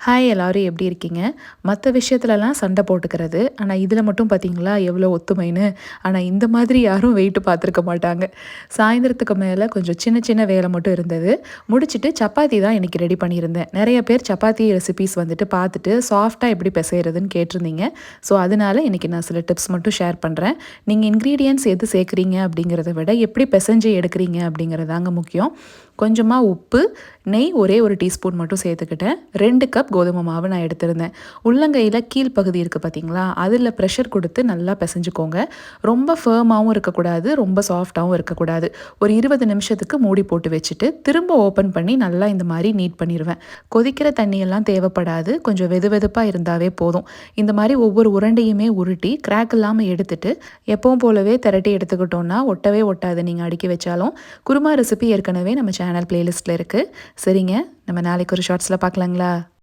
Hi எல்லாரும் எப்படி இருக்கீங்க? மற்ற விஷயத்துலலாம் சண்டை போட்டுக்கிறது. ஆனால் இதில் மட்டும் பார்த்தீங்களா எவ்வளோ ஒத்துமைன்னு. ஆனால் இந்த மாதிரி யாரும் வெயிட்டு பார்த்துருக்க மாட்டாங்க. சாயந்தரத்துக்கு மேலே கொஞ்சம் சின்ன சின்ன வேலை மட்டும் இருந்தது. முடிச்சுட்டு சப்பாத்தி தான் இன்றைக்கி ரெடி பண்ணியிருந்தேன். நிறைய பேர் சப்பாத்தி ரெசிபீஸ் வந்துட்டு பார்த்துட்டு சாஃப்டாக எப்படி பிசைகிறதுன்னு கேட்டிருந்தீங்க. ஸோ அதனால இன்றைக்கி நான் சில டிப்ஸ் மட்டும் ஷேர் பண்ணுறேன். நீங்கள் இன்க்ரீடியன்ட்ஸ் எது சேர்க்குறீங்க அப்படிங்கிறத விட எப்படி பிசைஞ்சு எடுக்கிறீங்க அப்படிங்கிறதாங்க முக்கியம். கொஞ்சமாக உப்பு, நெய் ஒரே ஒரு டீஸ்பூன் மட்டும் சேர்த்துக்கிட்டேன். 2 கப் கோதுமை மாவு நான் எடுத்திருந்தேன். உள்ளங்கையில் கீழ்ப்பகுதி இருக்குது பார்த்தீங்களா, அதில் ப்ரெஷர் கொடுத்து நல்லா பிசைஞ்சுக்கோங்க. ரொம்ப ஃபேர்மாகவும் இருக்கக்கூடாது, ரொம்ப சாஃப்டாகவும் இருக்கக்கூடாது. ஒரு 20 நிமிஷத்துக்கு மூடி போட்டு வச்சுட்டு திரும்ப ஓப்பன் பண்ணி நல்லா இந்த மாதிரி நீட் பண்ணிடுவேன். கொதிக்கிற தண்ணியெல்லாம் தேவைப்படாது, கொஞ்சம் வெது வெதுப்பாக இருந்தாவே போதும். இந்த மாதிரி ஒவ்வொரு உருண்டையுமே உருட்டி கிராக் இல்லாமல் எடுத்துட்டு எப்பவும் போலவே திரட்டி எடுத்துக்கிட்டோன்னா ஒட்டவே ஒட்டாது. நீங்கள் அடுக்கி வச்சாலும். குருமா ரெசிபி ஏற்கனவே நம்ம சேனல் பிளேலிஸ்ட்டில் இருக்குது. சரிங்க, நம்ம நாளைக்கு ஒரு ஷார்ட்ஸில் பார்க்கலாங்களா?